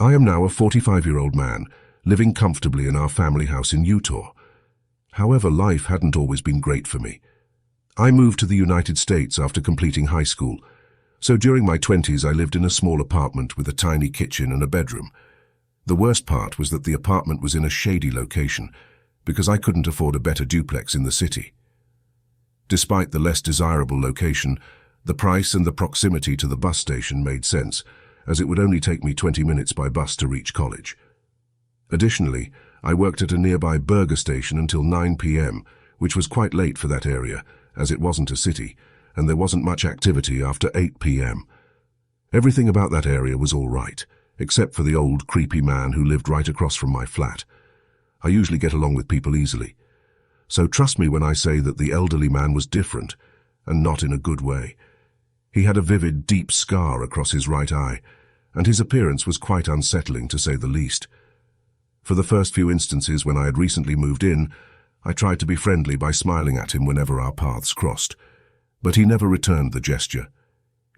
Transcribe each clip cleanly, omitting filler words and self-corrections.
I am now a 45-year-old man, living comfortably in our family house in Utah. However, life hadn't always been great for me. I moved to the United States after completing high school, so during my 20s I lived in a small apartment with a tiny kitchen and a bedroom. The worst part was that the apartment was in a shady location, because I couldn't afford a better duplex in the city. Despite the less desirable location, the price and the proximity to the bus station made sense, as it would only take me 20 minutes by bus to reach college. Additionally, I worked at a nearby burger station until 9 p.m., which was quite late for that area, as it wasn't a city, and there wasn't much activity after 8 p.m. Everything about that area was all right, except for the old, creepy man who lived right across from my flat. I usually get along with people easily, so trust me when I say that the elderly man was different, and not in a good way. He had a vivid, deep scar across his right eye, and his appearance was quite unsettling, to say the least. For the first few instances when I had recently moved in, I tried to be friendly by smiling at him whenever our paths crossed, but he never returned the gesture.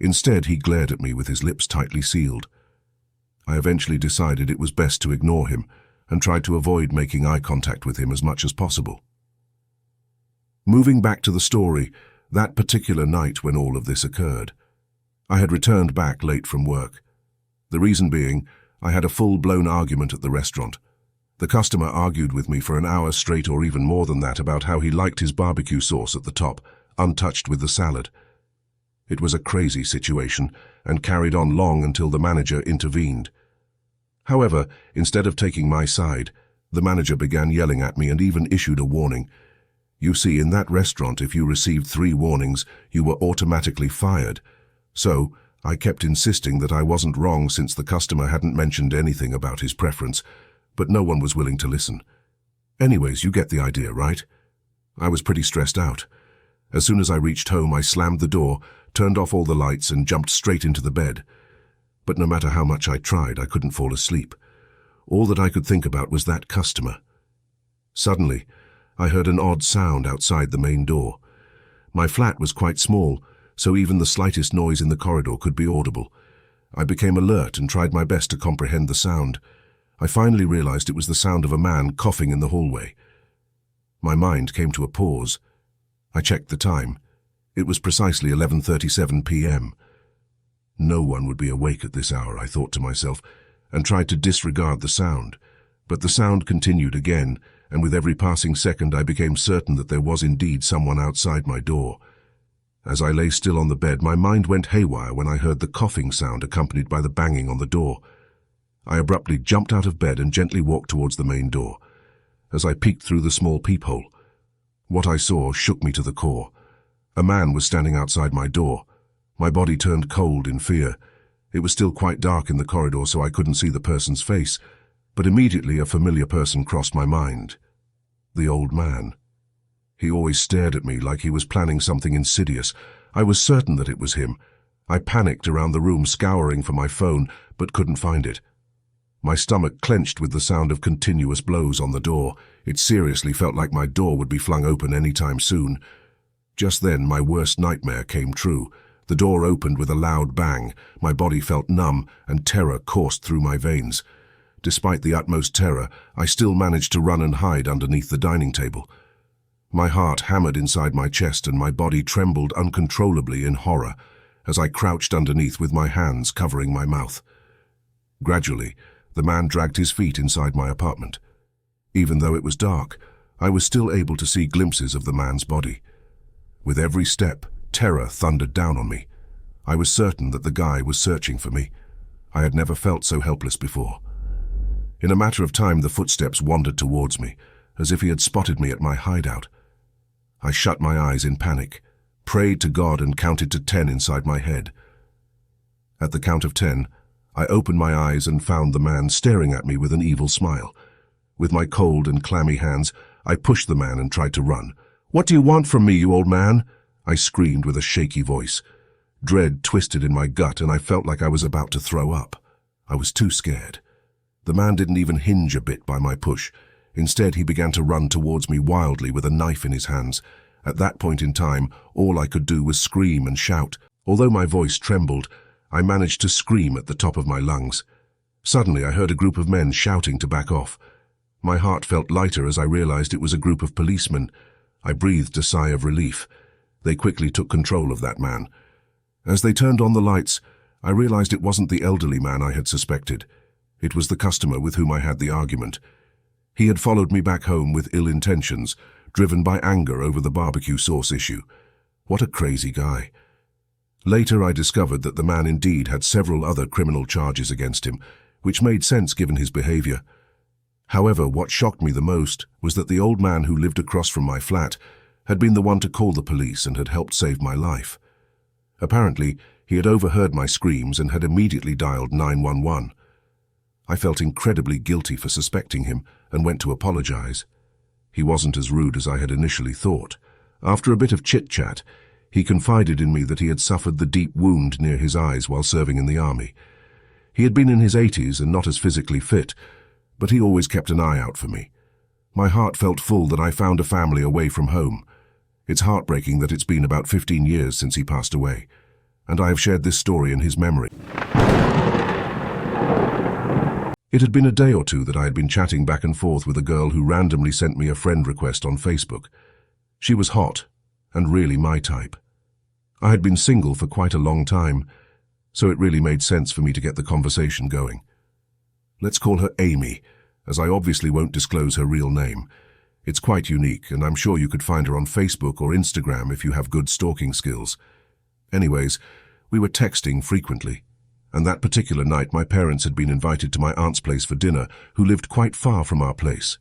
Instead, he glared at me with his lips tightly sealed. I eventually decided it was best to ignore him and tried to avoid making eye contact with him as much as possible. Moving back to the story, that particular night when all of this occurred, I had returned back late from work. The reason being, I had a full-blown argument at the restaurant. The customer argued with me for an hour straight, or even more than that, about how he liked his barbecue sauce at the top, untouched with the salad. It was a crazy situation and carried on long until the manager intervened. However, instead of taking my side, the manager began yelling at me and even issued a warning. You see, in that restaurant, if you received 3 warnings, you were automatically fired. So, I kept insisting that I wasn't wrong since the customer hadn't mentioned anything about his preference, but no one was willing to listen. Anyways, you get the idea, right? I was pretty stressed out. As soon as I reached home, I slammed the door, turned off all the lights, and jumped straight into the bed. But no matter how much I tried, I couldn't fall asleep. All that I could think about was that customer. Suddenly, I heard an odd sound outside the main door. My flat was quite small, so even the slightest noise in the corridor could be audible. I became alert and tried my best to comprehend the sound. I finally realized it was the sound of a man coughing in the hallway. My mind came to a pause. I checked the time. It was precisely 11:37 p.m. No one would be awake at this hour, I thought to myself, and tried to disregard the sound. But the sound continued again, and with every passing second I became certain that there was indeed someone outside my door. As I lay still on the bed, my mind went haywire when I heard the coughing sound accompanied by the banging on the door. I abruptly jumped out of bed and gently walked towards the main door. As I peeked through the small peephole, what I saw shook me to the core. A man was standing outside my door. My body turned cold in fear. It was still quite dark in the corridor, so I couldn't see the person's face, but immediately a familiar person crossed my mind. The old man. He always stared at me like he was planning something insidious. I was certain that it was him. I panicked around the room, scouring for my phone, but couldn't find it. My stomach clenched with the sound of continuous blows on the door. It seriously felt like my door would be flung open any time soon. Just then, my worst nightmare came true. The door opened with a loud bang. My body felt numb, and terror coursed through my veins. Despite the utmost terror, I still managed to run and hide underneath the dining table. My heart hammered inside my chest, and my body trembled uncontrollably in horror as I crouched underneath with my hands covering my mouth. Gradually, the man dragged his feet inside my apartment. Even though it was dark, I was still able to see glimpses of the man's body. With every step, terror thundered down on me. I was certain that the guy was searching for me. I had never felt so helpless before. In a matter of time, the footsteps wandered towards me, as if he had spotted me at my hideout. I shut my eyes in panic, prayed to God, and counted to 10 inside my head. At the count of 10, I opened my eyes and found the man staring at me with an evil smile. With my cold and clammy hands, I pushed the man and tried to run. "What do you want from me, you old man?" I screamed with a shaky voice. Dread twisted in my gut, and I felt like I was about to throw up. I was too scared. The man didn't even hinge a bit by my push. Instead, he began to run towards me wildly with a knife in his hands. At that point in time, all I could do was scream and shout. Although my voice trembled, I managed to scream at the top of my lungs. Suddenly, I heard a group of men shouting to back off. My heart felt lighter as I realized it was a group of policemen. I breathed a sigh of relief. They quickly took control of that man. As they turned on the lights, I realized it wasn't the elderly man I had suspected. It was the customer with whom I had the argument. He had followed me back home with ill intentions, driven by anger over the barbecue sauce issue. What a crazy guy. Later, I discovered that the man indeed had several other criminal charges against him, which made sense given his behavior. However, what shocked me the most was that the old man who lived across from my flat had been the one to call the police and had helped save my life. Apparently, he had overheard my screams and had immediately dialed 911. I felt incredibly guilty for suspecting him and went to apologize. He wasn't as rude as I had initially thought. After a bit of chit-chat, he confided in me that he had suffered the deep wound near his eyes while serving in the army. He had been in his 80s and not as physically fit, but he always kept an eye out for me. My heart felt full that I found a family away from home. It's heartbreaking that it's been about 15 years since he passed away, and I have shared this story in his memory. It had been a day or two that I had been chatting back and forth with a girl who randomly sent me a friend request on Facebook. She was hot, and really my type. I had been single for quite a long time, so it really made sense for me to get the conversation going. Let's call her Amy, as I obviously won't disclose her real name. It's quite unique, and I'm sure you could find her on Facebook or Instagram if you have good stalking skills. Anyways, we were texting frequently, and that particular night my parents had been invited to my aunt's place for dinner, who lived quite far from our place.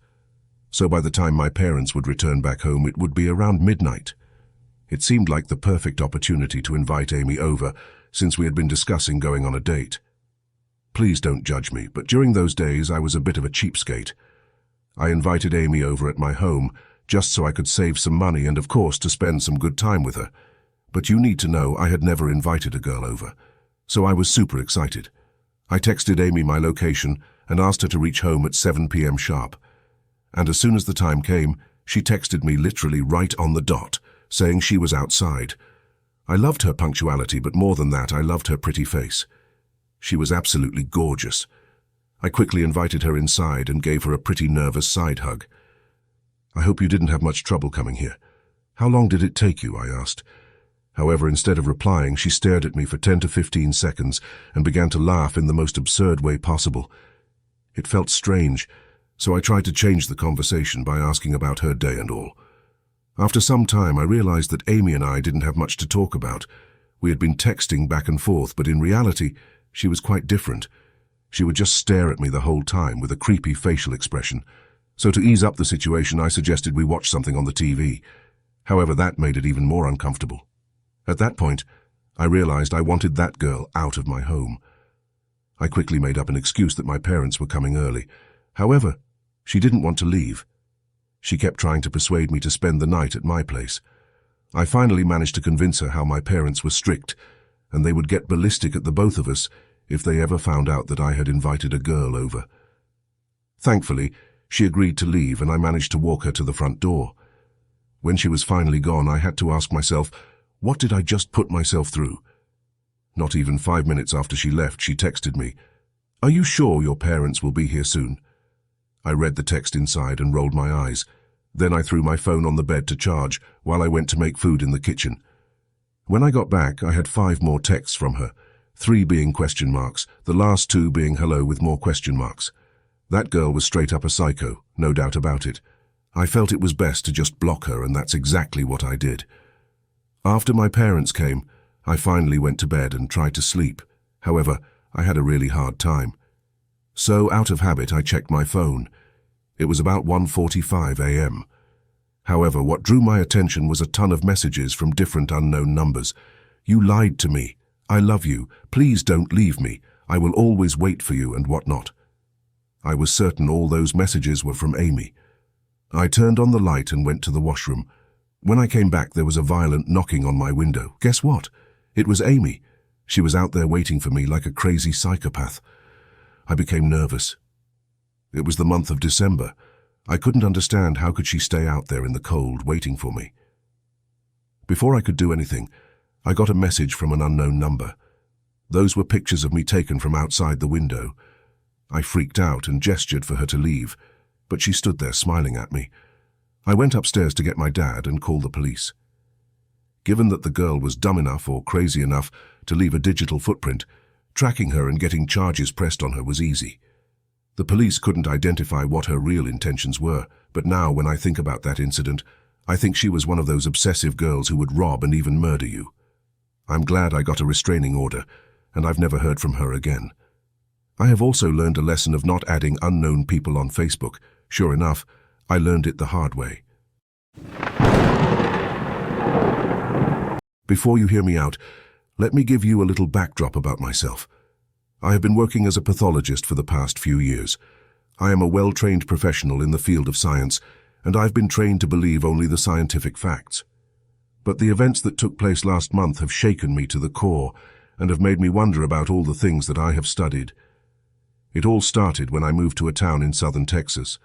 So by the time my parents would return back home, it would be around midnight. It seemed like the perfect opportunity to invite Amy over, since we had been discussing going on a date. Please don't judge me, but during those days I was a bit of a cheapskate. I invited Amy over at my home, just so I could save some money and of course to spend some good time with her. But you need to know I had never invited a girl over, so I was super excited. I texted Amy my location and asked her to reach home at 7 p.m. sharp. And as soon as the time came, she texted me literally right on the dot, saying she was outside. I loved her punctuality, but more than that, I loved her pretty face. She was absolutely gorgeous. I quickly invited her inside and gave her a pretty nervous side hug. I hope you didn't have much trouble coming here. How long did it take you? I asked. However, instead of replying, she stared at me for 10 to 15 seconds and began to laugh in the most absurd way possible. It felt strange, so I tried to change the conversation by asking about her day and all. After some time, I realized that Amy and I didn't have much to talk about. We had been texting back and forth, but in reality, she was quite different. She would just stare at me the whole time with a creepy facial expression. So to ease up the situation, I suggested we watch something on the TV. However, that made it even more uncomfortable. At that point, I realized I wanted that girl out of my home. I quickly made up an excuse that my parents were coming early. However, she didn't want to leave. She kept trying to persuade me to spend the night at my place. I finally managed to convince her how my parents were strict, and they would get ballistic at the both of us if they ever found out that I had invited a girl over. Thankfully, she agreed to leave, and I managed to walk her to the front door. When she was finally gone, I had to ask myself, what did I just put myself through? Not even 5 minutes after she left, she texted me, "Are you sure your parents will be here soon?" I read the text inside and rolled my eyes. Then I threw my phone on the bed to charge while I went to make food in the kitchen. When I got back, I had 5 more texts from her, 3 being question marks, the last 2 being hello with more question marks. That girl was straight up a psycho, no doubt about it. I felt it was best to just block her, and that's exactly what I did. After my parents came, I finally went to bed and tried to sleep. However, I had a really hard time. So, out of habit, I checked my phone. It was about 1:45 a.m. However, what drew my attention was a ton of messages from different unknown numbers. "You lied to me. I love you. Please don't leave me. I will always wait for you," and whatnot. I was certain all those messages were from Amy. I turned on the light and went to the washroom. When I came back, there was a violent knocking on my window. Guess what? It was Amy. She was out there waiting for me like a crazy psychopath. I became nervous. It was the month of December. I couldn't understand how could she stay out there in the cold waiting for me. Before I could do anything, I got a message from an unknown number. Those were pictures of me taken from outside the window. I freaked out and gestured for her to leave, but she stood there smiling at me. I went upstairs to get my dad and call the police. Given that the girl was dumb enough or crazy enough to leave a digital footprint, tracking her and getting charges pressed on her was easy. The police couldn't identify what her real intentions were, but now when I think about that incident, I think she was one of those obsessive girls who would rob and even murder you. I'm glad I got a restraining order, and I've never heard from her again. I have also learned a lesson of not adding unknown people on Facebook. Sure enough, I learned it the hard way. Before you hear me out, let me give you a little backdrop about myself. I have been working as a pathologist for the past few years. I am a well-trained professional in the field of science, and I've been trained to believe only the scientific facts. But the events that took place last month have shaken me to the core and have made me wonder about all the things that I have studied. It all started when I moved to a town in southern Texas.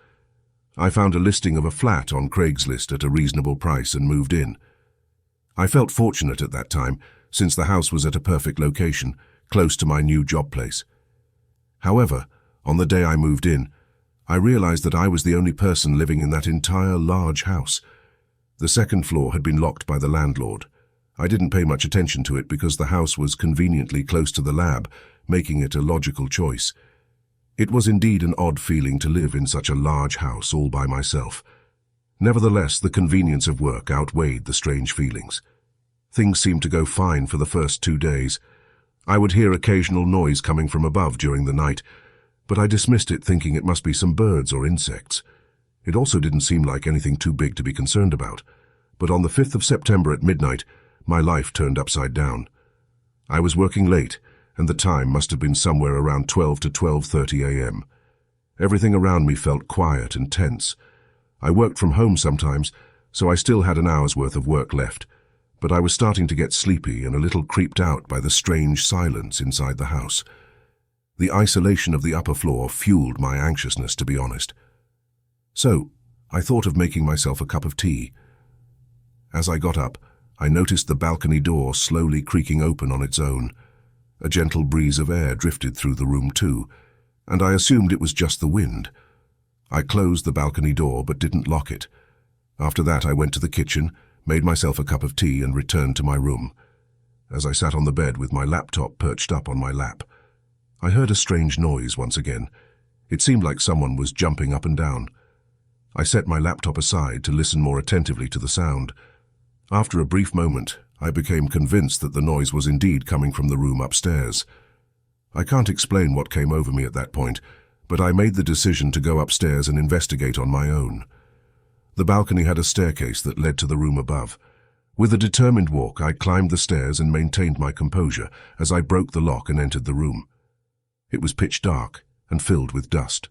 I found a listing of a flat on Craigslist at a reasonable price and moved in. I felt fortunate at that time, since the house was at a perfect location, close to my new job place. However, on the day I moved in, I realized that I was the only person living in that entire large house. The second floor had been locked by the landlord. I didn't pay much attention to it because the house was conveniently close to the lab, making it a logical choice. It was indeed an odd feeling to live in such a large house all by myself. Nevertheless, the convenience of work outweighed the strange feelings. Things seemed to go fine for the first 2 days. I would hear occasional noise coming from above during the night, but I dismissed it thinking it must be some birds or insects. It also didn't seem like anything too big to be concerned about. But on the 5th of September at midnight, my life turned upside down. I was working late, and the time must have been somewhere around 12 to 12:30 a.m. Everything around me felt quiet and tense. I worked from home sometimes, so I still had an hour's worth of work left, but I was starting to get sleepy and a little creeped out by the strange silence inside the house. The isolation of the upper floor fueled my anxiousness, to be honest. So, I thought of making myself a cup of tea. As I got up, I noticed the balcony door slowly creaking open on its own. A gentle breeze of air drifted through the room too, and I assumed it was just the wind. I closed the balcony door but didn't lock it. After that, I went to the kitchen, made myself a cup of tea and returned to my room. As I sat on the bed with my laptop perched up on my lap, I heard a strange noise once again. It seemed like someone was jumping up and down. I set my laptop aside to listen more attentively to the sound. After a brief moment, I became convinced that the noise was indeed coming from the room upstairs. I can't explain what came over me at that point, but I made the decision to go upstairs and investigate on my own. The balcony had a staircase that led to the room above. With a determined walk, I climbed the stairs and maintained my composure as I broke the lock and entered the room. It was pitch dark and filled with dust.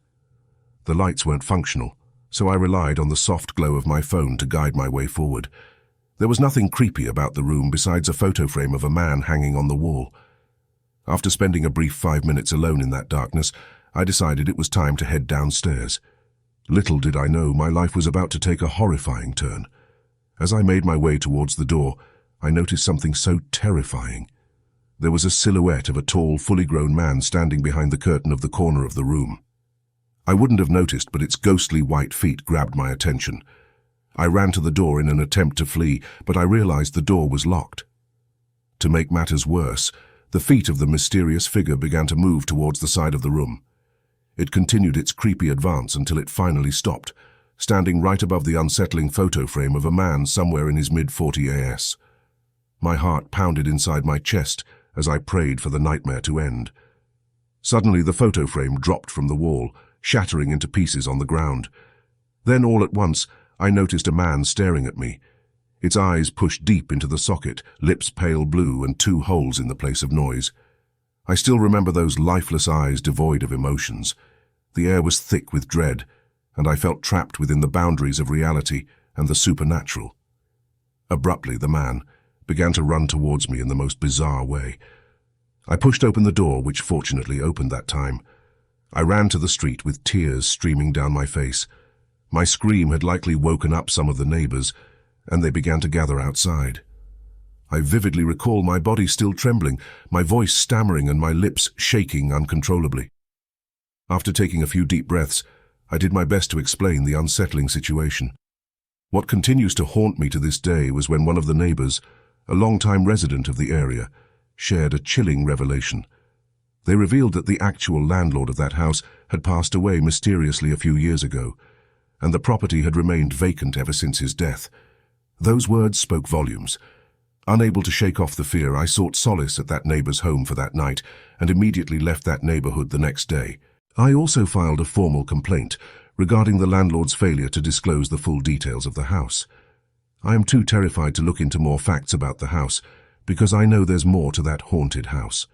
The lights weren't functional, so I relied on the soft glow of my phone to guide my way forward. There was nothing creepy about the room besides a photo frame of a man hanging on the wall. After spending a brief 5 minutes alone in that darkness, I decided it was time to head downstairs. Little did I know my life was about to take a horrifying turn. As I made my way towards the door, I noticed something so terrifying. There was a silhouette of a tall, fully grown man standing behind the curtain of the corner of the room. I wouldn't have noticed, but its ghostly white feet grabbed my attention. I ran to the door in an attempt to flee, but I realized the door was locked. To make matters worse, the feet of the mysterious figure began to move towards the side of the room. It continued its creepy advance until it finally stopped, standing right above the unsettling photo frame of a man somewhere in his mid-40s. My heart pounded inside my chest as I prayed for the nightmare to end. Suddenly the photo frame dropped from the wall, shattering into pieces on the ground. Then all at once, I noticed a man staring at me. Its eyes pushed deep into the socket, lips pale blue and 2 holes in the place of noise. I still remember those lifeless eyes devoid of emotions. The air was thick with dread, and I felt trapped within the boundaries of reality and the supernatural. Abruptly, the man began to run towards me in the most bizarre way. I pushed open the door, which fortunately opened that time. I ran to the street with tears streaming down my face. My scream had likely woken up some of the neighbors, and they began to gather outside. I vividly recall my body still trembling, my voice stammering and my lips shaking uncontrollably. After taking a few deep breaths, I did my best to explain the unsettling situation. What continues to haunt me to this day was when one of the neighbors, a long-time resident of the area, shared a chilling revelation. They revealed that the actual landlord of that house had passed away mysteriously a few years ago, and the property had remained vacant ever since his death. Those words spoke volumes. Unable to shake off the fear, I sought solace at that neighbor's home for that night and immediately left that neighborhood the next day. I also filed a formal complaint regarding the landlord's failure to disclose the full details of the house. I am too terrified to look into more facts about the house because I know there's more to that haunted house.